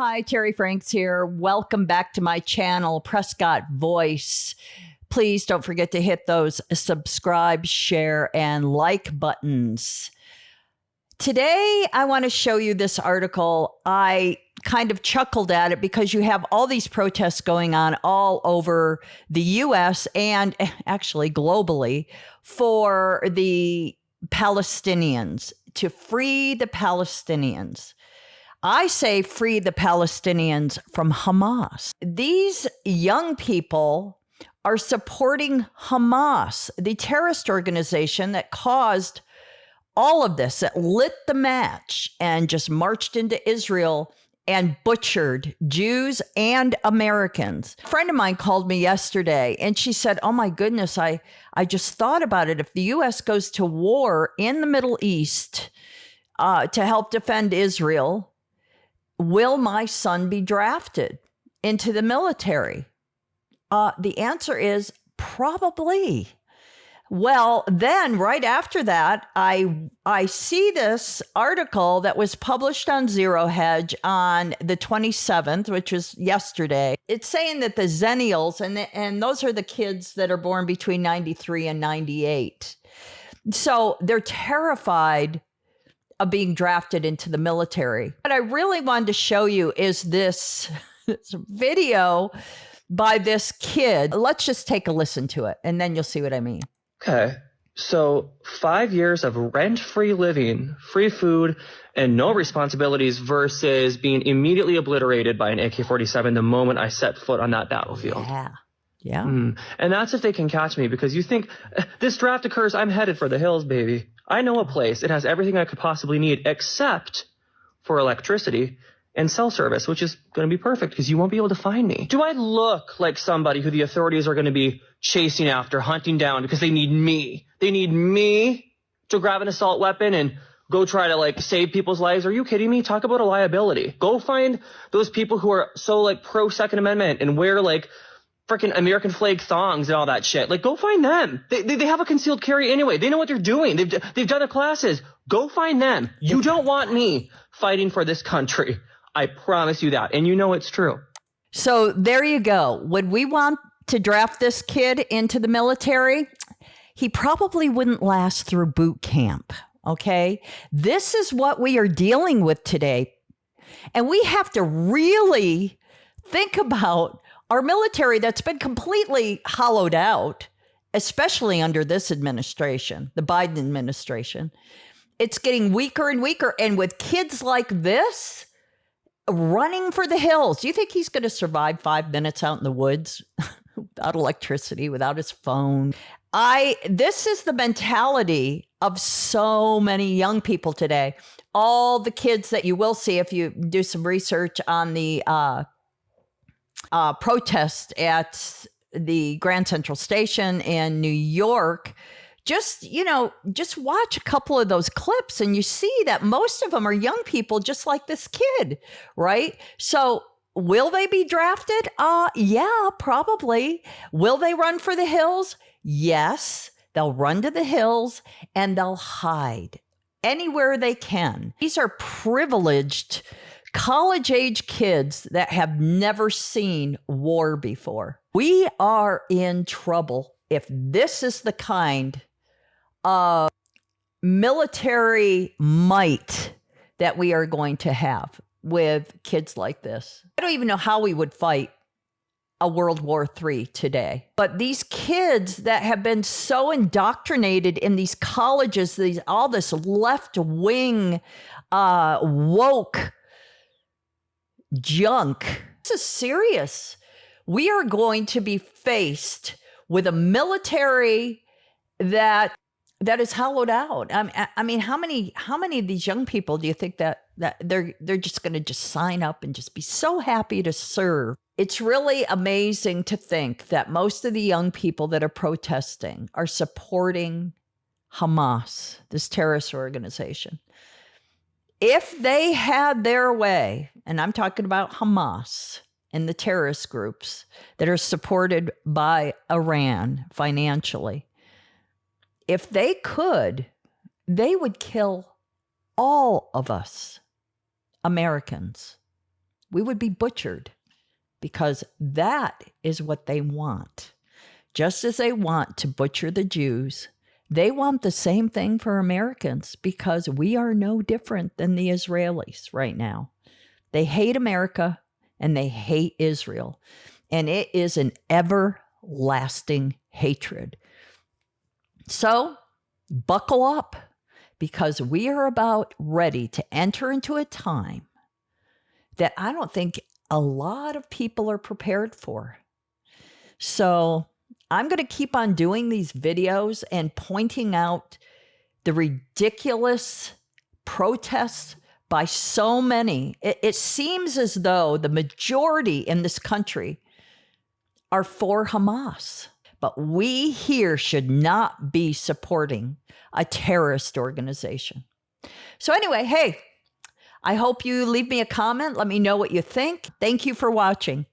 Hi, Terry Franks here. Welcome back to my channel, Prescott Voice. Please don't forget to hit those subscribe, share, and like buttons. Today, I want to show you this article. I kind of chuckled at it because you have all these protests going on all over the US and actually globally for the Palestinians, to free the Palestinians. I say free the Palestinians from Hamas. These young people are supporting Hamas, the terrorist organization that caused all of this, that lit the match and just marched into Israel and butchered Jews and Americans. A friend of mine called me yesterday and she said, oh my goodness, I just thought about it. If the U.S. goes to war in the Middle East to help defend Israel, will my son be drafted into the military? The answer is probably. Well, then right after that, I see this article that was published on Hedge on the 27th, which was yesterday. It's saying that the Zennials, and those are the kids that are born between 93 and 98. So they're terrified of being drafted into the military. What I really wanted to show you is this video by this kid. Let's just take a listen to it, and then you'll see what I mean. Okay, so 5 years of rent-free living, free food, and no responsibilities versus being immediately obliterated by an AK-47 the moment I set foot on that battlefield. Yeah. And that's if they can catch me, because you think this draft occurs, I'm headed for the hills, baby. I know a place. It has everything I could possibly need except for electricity and cell service, which is going to be perfect because you won't be able to find me. Do I look like somebody who the authorities are going to be chasing after, hunting down because they need me? They need me to grab an assault weapon and go try to save people's lives? Are you kidding me? Talk about a liability. Go find those people who are so pro Second Amendment and wear freaking American flag thongs and all that shit. Go find them. They have a concealed carry anyway. They know what they're doing. They've done the classes. Go find them. You don't want me fighting for this country. I promise you that. And you know it's true. So there you go. Would we want to draft this kid into the military? He probably wouldn't last through boot camp. Okay. This is what we are dealing with today. And we have to really think about our military that's been completely hollowed out, especially under this administration, the Biden administration. It's getting weaker and weaker. And with kids like this running for the hills, do you think he's going to survive 5 minutes out in the woods without electricity, without his phone? This is the mentality of so many young people today. All the kids that you will see if you do some research on the protest at the Grand Central Station in New York, just watch a couple of those clips and you see that most of them are young people just like this kid, right? So will they be drafted? Yeah, probably. Will they run for the hills? Yes, they'll run to the hills and they'll hide anywhere they can. These are privileged college-age kids that have never seen war before. We are in trouble if this is the kind of military might that we are going to have with kids like this. I don't even know how we would fight a World War III today. But these kids that have been so indoctrinated in these colleges, all this left-wing, woke junk. This is serious. We are going to be faced with a military that is hollowed out. I mean, how many of these young people do you think that they're just going to just sign up and just be so happy to serve? It's really amazing to think that most of the young people that are protesting are supporting Hamas, this terrorist organization. If they had their way, and I'm talking about Hamas and the terrorist groups that are supported by Iran financially, if they could, they would kill all of us Americans. We would be butchered because that is what they want. Just as they want to butcher the Jews, they want the same thing for Americans because we are no different than the Israelis right now. They hate America and they hate Israel. And it is an everlasting hatred. So buckle up because we are about ready to enter into a time that I don't think a lot of people are prepared for. So I'm going to keep on doing these videos and pointing out the ridiculous protests by so many. It seems as though the majority in this country are for Hamas. But we here should not be supporting a terrorist organization. So anyway, hey, I hope you leave me a comment. Let me know what you think. Thank you for watching.